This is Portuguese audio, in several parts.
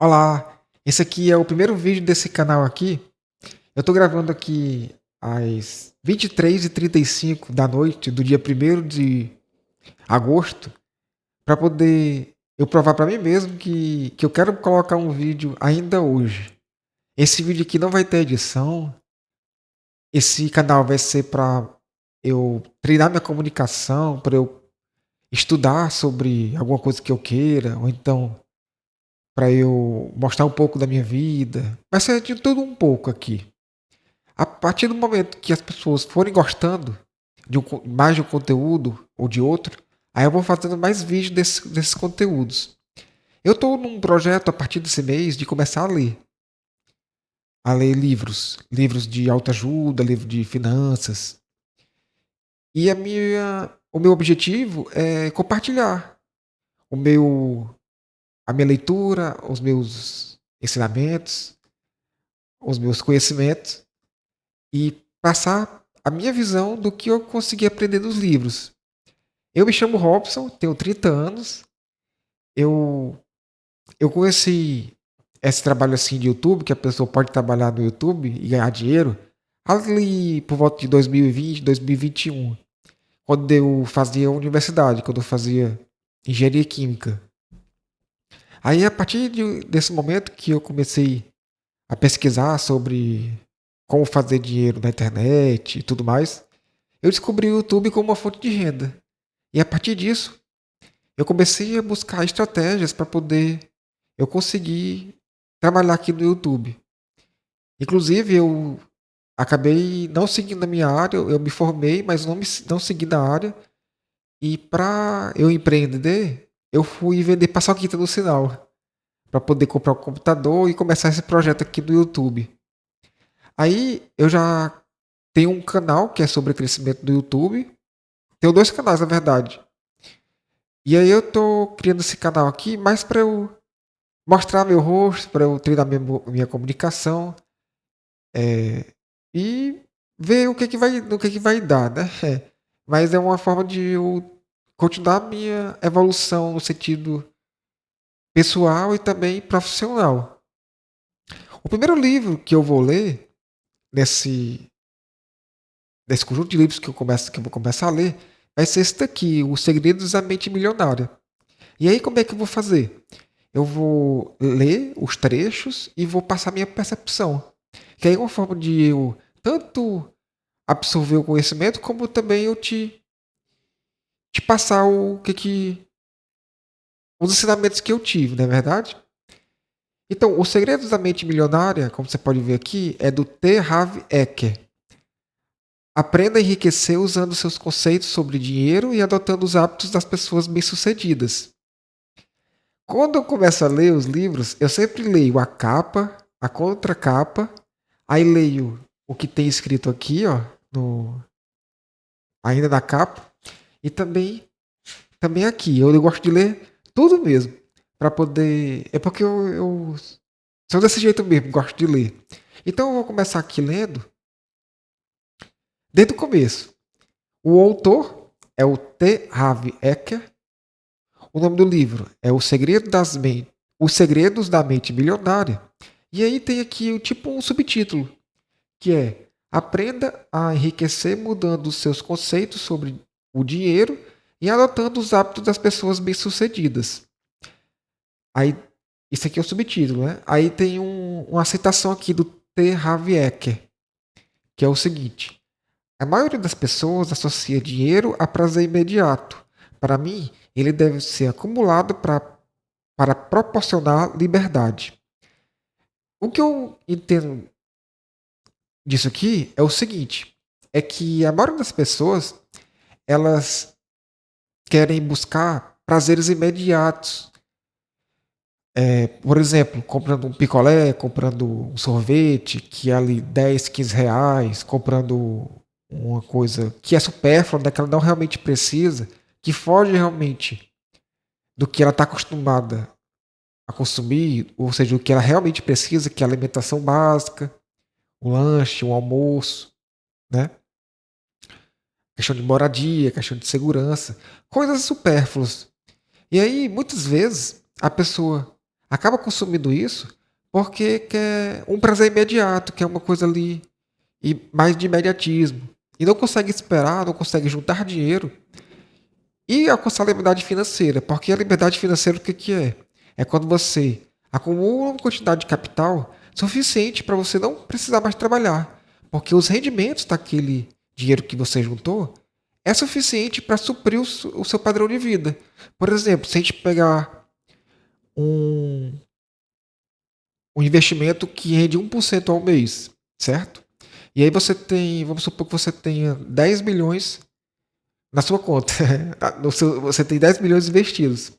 Olá, esse aqui é o primeiro vídeo desse canal aqui. Eu tô gravando aqui às 23h35 da noite do dia 1º de agosto para poder eu provar para mim mesmo que eu quero colocar um vídeo ainda hoje. Esse vídeo aqui não vai ter edição. Esse canal vai ser para eu treinar minha comunicação, para eu estudar sobre alguma coisa que eu queira, ou então para eu mostrar um pouco da minha vida. Vai ser de tudo um pouco aqui. A partir do momento que as pessoas forem gostando mais de um conteúdo ou de outro, aí eu vou fazendo mais vídeos desses conteúdos. Eu estou num projeto a partir desse mês de começar a ler livros de autoajuda, livros de finanças. E o meu objetivo é compartilhar o meu, a minha leitura, os meus ensinamentos, os meus conhecimentos e passar a minha visão do que eu consegui aprender dos livros. Eu me chamo Robson, tenho 30 anos. Eu, eu conheci esse trabalho assim de YouTube, que a pessoa pode trabalhar no YouTube e ganhar dinheiro, ali por volta de 2020, 2021, quando eu fazia universidade, quando eu fazia engenharia química. Aí, a partir desse momento que eu comecei a pesquisar sobre como fazer dinheiro na internet e tudo mais, eu descobri o YouTube como uma fonte de renda. E a partir disso, eu comecei a buscar estratégias para poder eu conseguir trabalhar aqui no YouTube. Inclusive, eu acabei não seguindo a minha área, eu me formei, mas não segui na área. E para eu empreender, eu fui vender paçoquita no sinal, para poder comprar um computador e começar esse projeto aqui no YouTube. Aí eu já tenho um canal que é sobre crescimento do YouTube. Tenho dois canais, na verdade. E aí eu tô criando esse canal aqui mais para eu mostrar meu rosto, para eu treinar minha comunicação, e ver o que que vai dar, né. Mas é uma forma de eu continuar a minha evolução no sentido pessoal e também profissional. O primeiro livro que eu vou ler nesse nesse conjunto de livros que eu vou começar a ler, vai ser esse daqui, Os Segredos da Mente Milionária. E aí como é que eu vou fazer? Eu vou ler os trechos e vou passar minha percepção. Que aí é uma forma de eu tanto absorver o conhecimento, como também eu te passar os ensinamentos que eu tive, não é verdade? Então, Os Segredos da Mente Milionária, como você pode ver aqui, é do T. Harv Eker. Aprenda a enriquecer usando seus conceitos sobre dinheiro e adotando os hábitos das pessoas bem-sucedidas. Quando eu começo a ler os livros, eu sempre leio a capa, a contracapa, aí leio o que tem escrito aqui, ó, ainda na capa, e também aqui. Eu gosto de ler tudo mesmo, para poder. É porque eu sou desse jeito mesmo, gosto de ler. Então eu vou começar aqui lendo desde o começo. O autor é o T. Harv Eker. O nome do livro é Os Segredos da Mente Milionária. E aí tem aqui tipo um subtítulo, que é Aprenda a enriquecer mudando os seus conceitos sobre o dinheiro e adotando os hábitos das pessoas bem-sucedidas. Aí, isso aqui é o subtítulo, né? Aí tem uma citação aqui do T. Harv Eker, que é o seguinte: a maioria das pessoas associa dinheiro a prazer imediato. Para mim, ele deve ser acumulado para proporcionar liberdade. O que eu entendo disso aqui é o seguinte: é que a maioria das pessoas elas querem buscar prazeres imediatos. Por exemplo, comprando um picolé, comprando um sorvete, que é ali 10, 15 reais, comprando uma coisa que é supérflua, né, que ela não realmente precisa, que foge realmente do que ela está acostumada a consumir, ou seja, o que ela realmente precisa, que é a alimentação básica, um lanche, um almoço, né? Questão de moradia, questão de segurança, coisas supérfluas. E aí, muitas vezes, a pessoa, acaba consumindo isso porque quer um prazer imediato, quer uma coisa ali e mais de imediatismo. E não consegue esperar, não consegue juntar dinheiro e alcançar a liberdade financeira. Porque a liberdade financeira o que que é? É quando você acumula uma quantidade de capital suficiente para você não precisar mais trabalhar. Porque os rendimentos daquele dinheiro que você juntou é suficiente para suprir o seu padrão de vida. Por exemplo, se a gente pegar um, um investimento que rende 1% ao mês, certo? E aí você tem, vamos supor que você tenha 10 milhões na sua conta. Você tem 10 milhões investidos.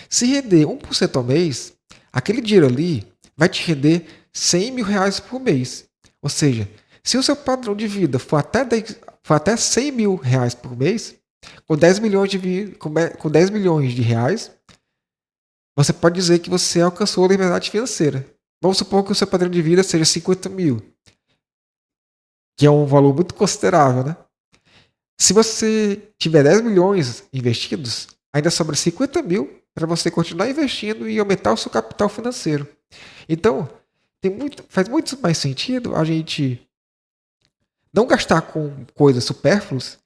Se render 1% ao mês, aquele dinheiro ali vai te render 100 mil reais por mês. Ou seja, se o seu padrão de vida for até 100 mil reais por mês, com 10 milhões de reais, você pode dizer que você alcançou a liberdade financeira. Vamos supor que o seu padrão de vida seja 50 mil, que é um valor muito considerável, né? Se você tiver 10 milhões investidos, ainda sobra 50 mil para você continuar investindo e aumentar o seu capital financeiro. Então, faz muito mais sentido a gente não gastar com coisas supérfluas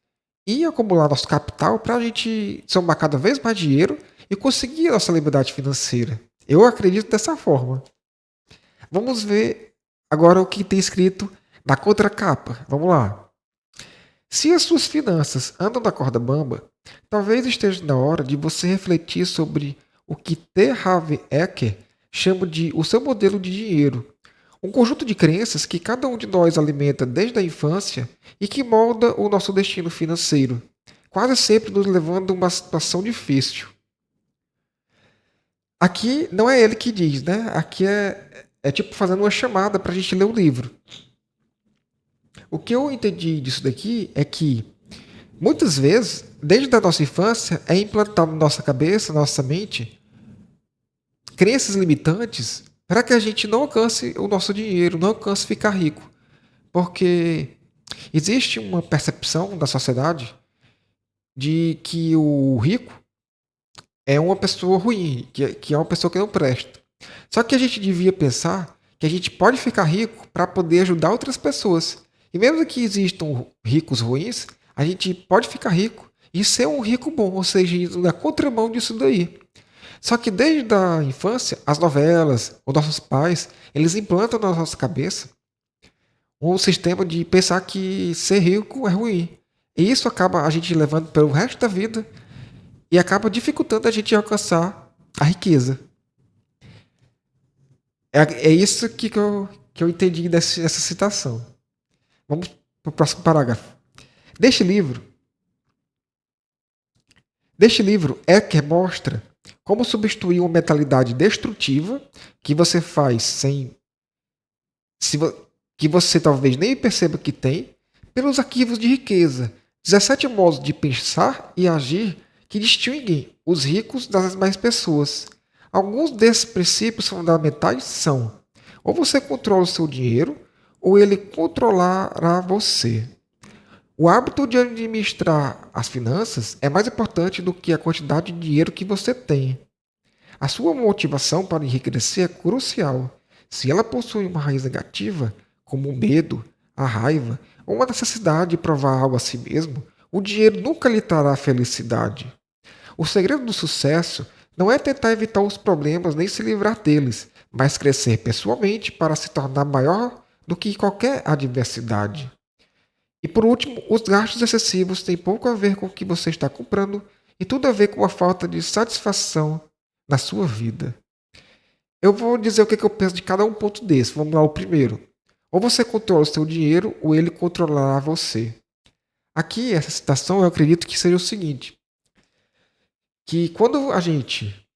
e acumular nosso capital para a gente somar cada vez mais dinheiro e conseguir a nossa liberdade financeira. Eu acredito dessa forma. Vamos ver agora o que tem escrito na contracapa. Vamos lá. Se as suas finanças andam na corda bamba, talvez esteja na hora de você refletir sobre o que T. Harv Eker chama de o seu modelo de dinheiro, um conjunto de crenças que cada um de nós alimenta desde a infância e que molda o nosso destino financeiro, quase sempre nos levando a uma situação difícil. Aqui não é ele que diz, né? Aqui é tipo fazendo uma chamada para a gente ler o livro. O que eu entendi disso daqui é que muitas vezes, desde a nossa infância, é implantado na nossa cabeça, na nossa mente, crenças limitantes para que a gente não alcance o nosso dinheiro, não alcance ficar rico. Porque existe uma percepção da sociedade de que o rico é uma pessoa ruim, que é uma pessoa que não presta. Só que a gente devia pensar que a gente pode ficar rico para poder ajudar outras pessoas. E mesmo que existam ricos ruins, a gente pode ficar rico e ser um rico bom, ou seja, indo na contramão disso daí. Só que desde a infância, as novelas, os nossos pais, eles implantam na nossa cabeça um sistema de pensar que ser rico é ruim. E isso acaba a gente levando pelo resto da vida e acaba dificultando a gente alcançar a riqueza. É isso que eu entendi dessa citação. Vamos para o próximo parágrafo. Deste livro, Ecker mostra como substituir uma mentalidade destrutiva que você faz se vo- que você talvez nem perceba que tem, pelos arquivos de riqueza. 17 modos de pensar e agir que distinguem os ricos das demais pessoas. Alguns desses princípios fundamentais são: ou você controla o seu dinheiro, ou ele controlará você. O hábito de administrar as finanças é mais importante do que a quantidade de dinheiro que você tem. A sua motivação para enriquecer é crucial. Se ela possui uma raiz negativa, como o medo, a raiva ou uma necessidade de provar algo a si mesmo, o dinheiro nunca lhe trará felicidade. O segredo do sucesso não é tentar evitar os problemas nem se livrar deles, mas crescer pessoalmente para se tornar maior do que qualquer adversidade. E por último, os gastos excessivos têm pouco a ver com o que você está comprando e tudo a ver com a falta de satisfação na sua vida. Eu vou dizer o que eu penso de cada um ponto desse. Vamos lá, o primeiro. Ou você controla o seu dinheiro, ou ele controlará você. Aqui, essa citação, eu acredito que seja o seguinte: que quando a gente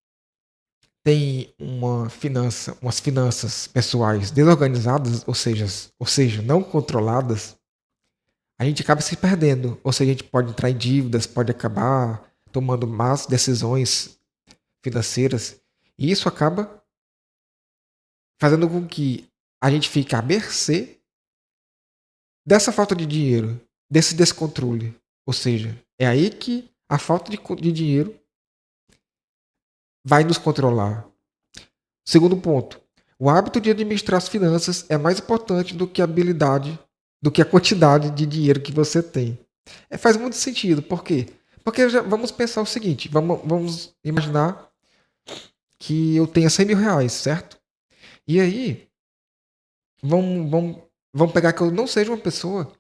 tem umas finanças pessoais desorganizadas, ou seja, não controladas, a gente acaba se perdendo. Ou seja, a gente pode entrar em dívidas, pode acabar tomando más decisões financeiras. E isso acaba fazendo com que a gente fique à mercê dessa falta de dinheiro, desse descontrole. Ou seja, é aí que a falta de dinheiro vai nos controlar. Segundo ponto, o hábito de administrar as finanças é mais importante do que a habilidade, do que a quantidade de dinheiro que você tem. Faz muito sentido. Por quê? Porque vamos pensar o seguinte: vamos imaginar que eu tenha R$ 100.000, certo? E aí, vamos, vamos, vamos pegar que eu não seja uma pessoa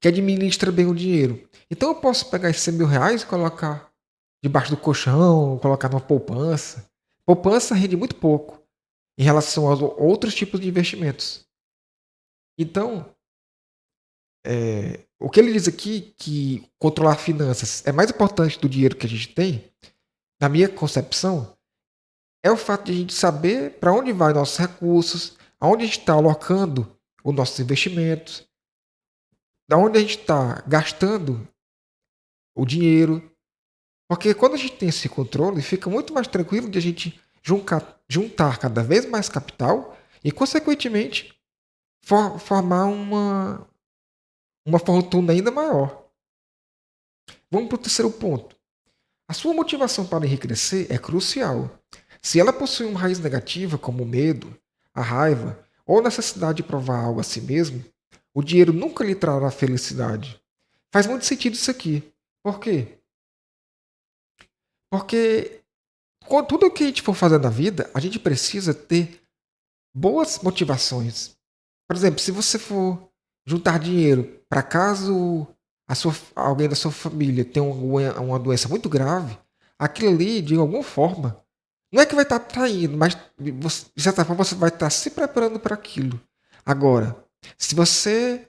que administra bem o dinheiro. Então eu posso pegar esses R$ 100.000 e colocar debaixo do colchão, colocar numa poupança. Poupança rende muito pouco em relação aos outros tipos de investimentos. Então, o que ele diz aqui, que controlar finanças é mais importante do dinheiro que a gente tem, na minha concepção, é o fato de a gente saber para onde vai nossos recursos, aonde a gente está alocando os nossos investimentos, da onde a gente está gastando o dinheiro. Porque quando a gente tem esse controle, fica muito mais tranquilo de a gente juntar cada vez mais capital e, consequentemente, formar uma fortuna ainda maior. Vamos para o terceiro ponto. A sua motivação para enriquecer é crucial. Se ela possui uma raiz negativa, como o medo, a raiva ou a necessidade de provar algo a si mesmo, o dinheiro nunca lhe trará felicidade. Faz muito sentido isso aqui. Por quê? Porque com tudo o que a gente for fazer na vida, a gente precisa ter boas motivações. Por exemplo, se você for juntar dinheiro para caso alguém da sua família tenha uma doença muito grave, aquilo ali, de alguma forma, não é que vai estar atraindo, mas de certa forma você vai estar se preparando para aquilo. Agora, se você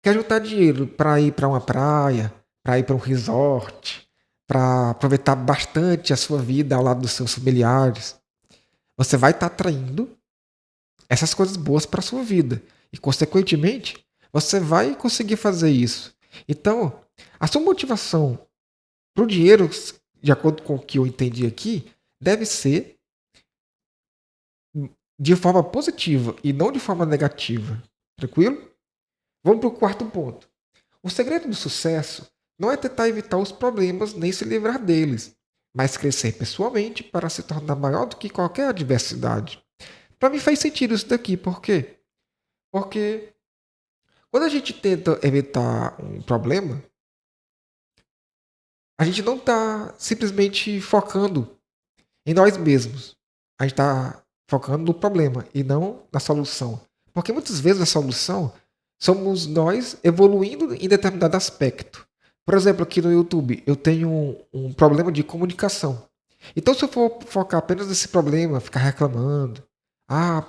quer juntar dinheiro para ir para uma praia, para ir para um resort, para aproveitar bastante a sua vida ao lado dos seus familiares, você vai estar atraindo essas coisas boas para a sua vida. E, consequentemente, você vai conseguir fazer isso. Então, a sua motivação para o dinheiro, de acordo com o que eu entendi aqui, deve ser de forma positiva e não de forma negativa. Tranquilo? Vamos para o quarto ponto. O segredo do sucesso não é tentar evitar os problemas nem se livrar deles, mas crescer pessoalmente para se tornar maior do que qualquer adversidade. Para mim faz sentido isso daqui, por quê? Porque quando a gente tenta evitar um problema, a gente não está simplesmente focando em nós mesmos. A gente está focando no problema e não na solução. Porque muitas vezes a solução somos nós evoluindo em determinado aspecto. Por exemplo, aqui no YouTube, eu tenho um problema de comunicação. Então, se eu for focar apenas nesse problema, ficar reclamando,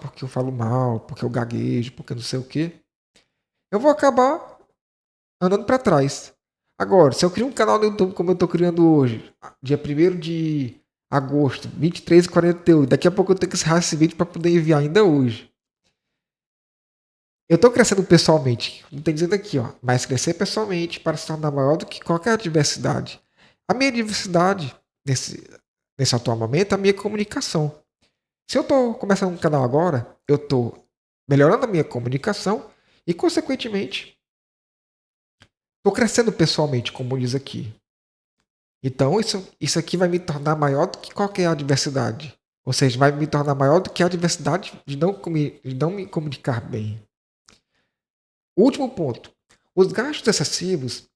porque eu falo mal, porque eu gaguejo, porque não sei o quê, eu vou acabar andando para trás. Agora, se eu crio um canal no YouTube como eu estou criando hoje, dia 1º de agosto, 23h48, daqui a pouco eu tenho que encerrar esse vídeo para poder enviar ainda hoje. Eu estou crescendo pessoalmente, como tem dizendo aqui, ó, mas crescer pessoalmente para se tornar maior do que qualquer adversidade. A minha adversidade, nesse atual momento, é a minha comunicação. Se eu estou começando um canal agora, eu estou melhorando a minha comunicação e, consequentemente, estou crescendo pessoalmente, como diz aqui. Então, isso aqui vai me tornar maior do que qualquer adversidade. Ou seja, vai me tornar maior do que a adversidade de não me comunicar bem. O último ponto. Os gastos excessivos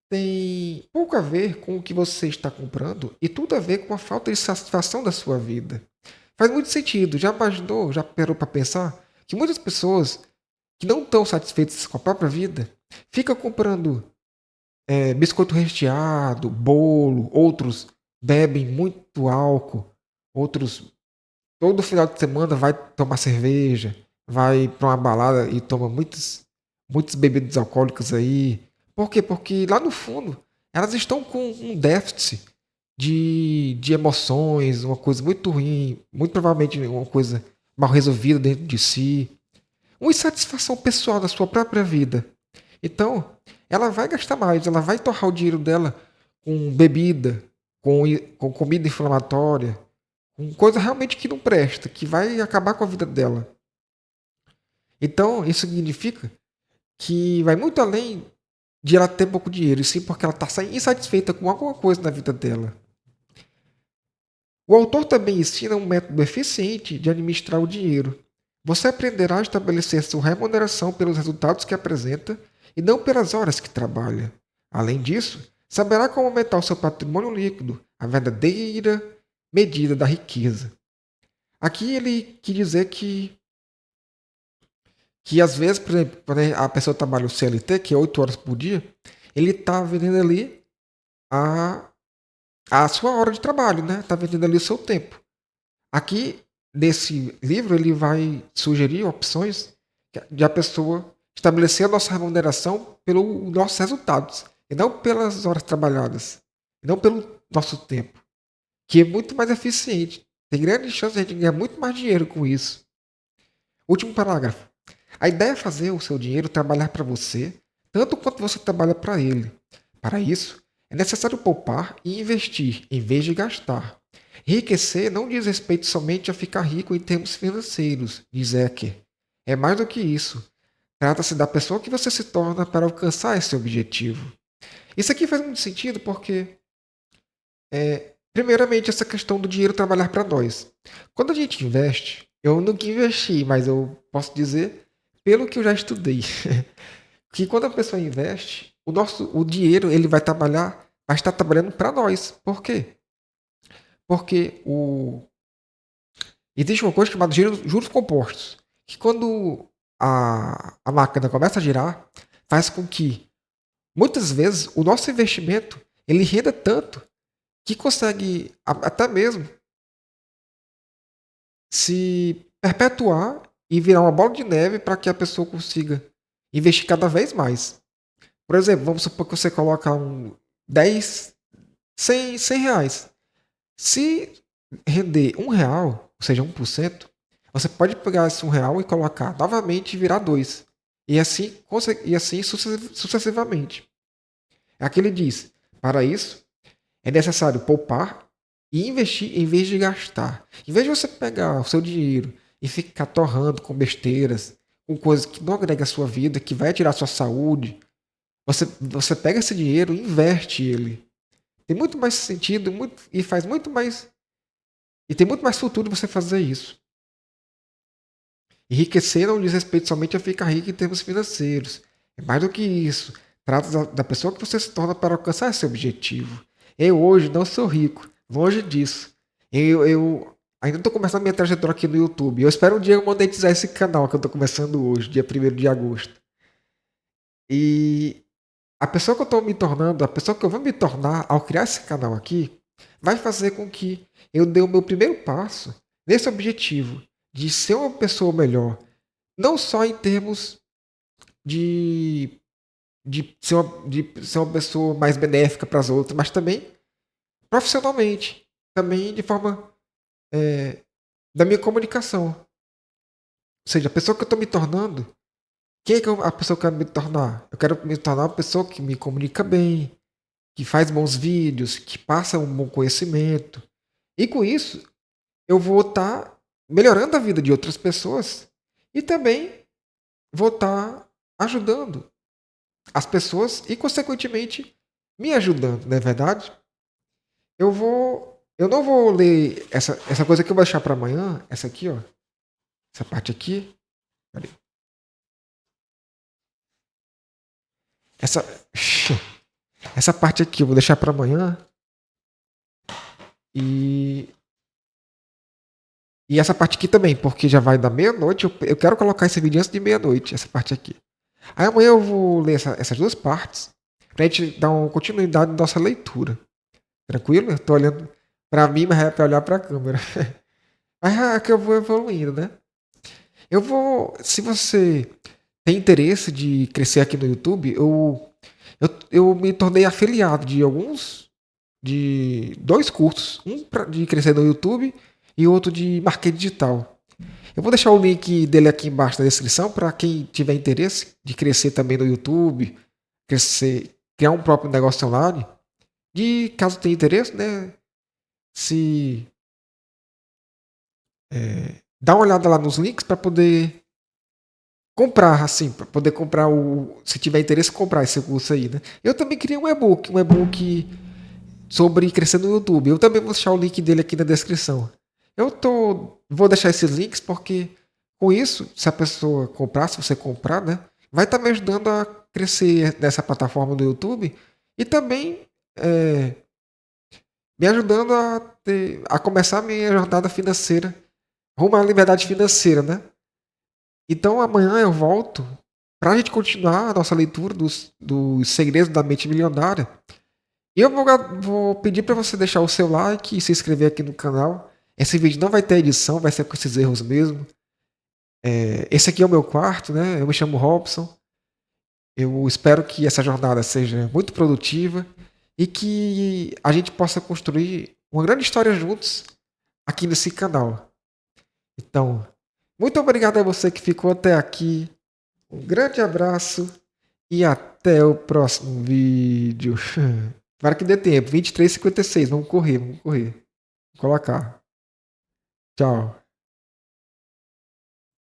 têm pouco a ver com o que você está comprando e tudo a ver com a falta de satisfação da sua vida. Faz muito sentido. Já imaginou, já parou para pensar que muitas pessoas que não estão satisfeitas com a própria vida ficam comprando biscoito recheado, bolo, outros bebem muito álcool, outros todo final de semana vai tomar cerveja, vai para uma balada e toma muitas bebidas alcoólicas aí. Por quê? Porque lá no fundo elas estão com um déficit de emoções, uma coisa muito ruim, muito provavelmente uma coisa mal resolvida dentro de si, uma insatisfação pessoal da sua própria vida. Então, ela vai gastar mais, ela vai torrar o dinheiro dela com bebida, com comida inflamatória, com coisa realmente que não presta, que vai acabar com a vida dela. Então, isso significa que vai muito além de ela ter pouco dinheiro, e sim porque ela está insatisfeita com alguma coisa na vida dela. O autor também ensina um método eficiente de administrar o dinheiro. Você aprenderá a estabelecer sua remuneração pelos resultados que apresenta e não pelas horas que trabalha. Além disso, saberá como aumentar o seu patrimônio líquido, a verdadeira medida da riqueza. Aqui ele quer dizer que às vezes, por exemplo, quando a pessoa trabalha o CLT, que é 8 horas por dia, ele está vendendo ali a, a sua hora de trabalho, né? Está vendendo ali o seu tempo. Aqui, nesse livro, ele vai sugerir opções de a pessoa estabelecer a nossa remuneração pelos nossos resultados, e não pelas horas trabalhadas, e não pelo nosso tempo, que é muito mais eficiente. Tem grande chance de a gente ganhar muito mais dinheiro com isso. Último parágrafo. A ideia é fazer o seu dinheiro trabalhar para você, tanto quanto você trabalha para ele. Para isso, é necessário poupar e investir, em vez de gastar. Enriquecer não diz respeito somente a ficar rico em termos financeiros, diz Ecker. É mais do que isso. Trata-se da pessoa que você se torna para alcançar esse objetivo. Isso aqui faz muito sentido porque, primeiramente, essa questão do dinheiro trabalhar para nós. Quando a gente investe, eu nunca investi, mas eu posso dizer, pelo que eu já estudei, que quando a pessoa investe, o dinheiro ele vai estar trabalhando para nós. Por quê? Porque existe uma coisa chamada juros compostos, que quando a máquina começa a girar, faz com que, muitas vezes, o nosso investimento ele renda tanto que consegue até mesmo se perpetuar e virar uma bola de neve para que a pessoa consiga investir cada vez mais. Por exemplo, vamos supor que você coloca 10, 100 reais. Se render R$ 1, ou seja, 1%, você pode pegar esse R$ 1 e colocar novamente e virar 2. E assim sucessivamente. Aqui ele diz: para isso, é necessário poupar e investir em vez de gastar. Em vez de você pegar o seu dinheiro e ficar torrando com besteiras, com coisas que não agregam a sua vida, que vai tirar a sua saúde, você pega esse dinheiro e investe ele. Tem muito mais sentido e faz muito mais. E tem muito mais futuro você fazer isso. Enriquecer não diz respeito somente a ficar rico em termos financeiros. É mais do que isso. Trata da pessoa que você se torna para alcançar esse objetivo. Eu hoje não sou rico. Longe disso. Eu ainda estou começando minha trajetória aqui no YouTube. Eu espero um dia eu monetizar esse canal que eu estou começando hoje, dia 1º de agosto. E a pessoa que eu estou me tornando, a pessoa que eu vou me tornar ao criar esse canal aqui, vai fazer com que eu dê o meu primeiro passo nesse objetivo de ser uma pessoa melhor. Não só em termos de, de ser uma pessoa mais benéfica para as outras, mas também profissionalmente. Também de forma da minha comunicação. Ou seja, a pessoa que eu estou me tornando, quem é que a pessoa que eu quero me tornar? Eu quero me tornar uma pessoa que me comunica bem, que faz bons vídeos, que passa um bom conhecimento. E com isso, eu vou estar melhorando a vida de outras pessoas e também vou estar ajudando as pessoas e, consequentemente, me ajudando, não é verdade? Eu não vou ler essa coisa que eu vou deixar para amanhã, essa aqui, ó, essa parte aqui. Peraí. Essa, essa parte aqui eu vou deixar para amanhã e essa parte aqui também, porque já vai dar meia-noite. Eu quero colocar esse vídeo antes de meia-noite, essa parte aqui. Aí amanhã eu vou ler essas duas partes pra gente dar uma continuidade na nossa leitura. Tranquilo? Eu tô olhando pra mim, mas é pra olhar pra câmera. Mas é que eu vou evoluindo, né? Eu vou. Se você tem interesse de crescer aqui no YouTube, eu me tornei afiliado de alguns. De dois cursos. De crescer no YouTube e outro de marketing digital. Eu vou deixar o link dele aqui embaixo na descrição para quem tiver interesse de crescer também no YouTube, criar um próprio negócio online. De caso tenha interesse, né? Se dá uma olhada lá nos links para poder comprar, assim, para poder comprar se tiver interesse comprar esse curso aí, né? Eu também criei um e-book sobre crescer no YouTube. Eu também vou deixar o link dele aqui na descrição. Vou deixar esses links porque com isso, se a pessoa comprar, se você comprar, né, vai estar me ajudando a crescer nessa plataforma do YouTube e também é, me ajudando a começar a minha jornada financeira, rumo à liberdade financeira, né? Então amanhã eu volto para a gente continuar a nossa leitura dos segredos da mente milionária. E vou pedir para você deixar o seu like e se inscrever aqui no canal. Esse vídeo não vai ter edição, vai ser com esses erros mesmo. Esse aqui é o meu quarto, né? Eu me chamo Robson. Eu espero que essa jornada seja muito produtiva e que a gente possa construir uma grande história juntos aqui nesse canal. Então, muito obrigado a você que ficou até aqui. Um grande abraço e até o próximo vídeo. Para que dê tempo. 23h56. Vamos correr, vamos correr. Vou colocar. Tchau.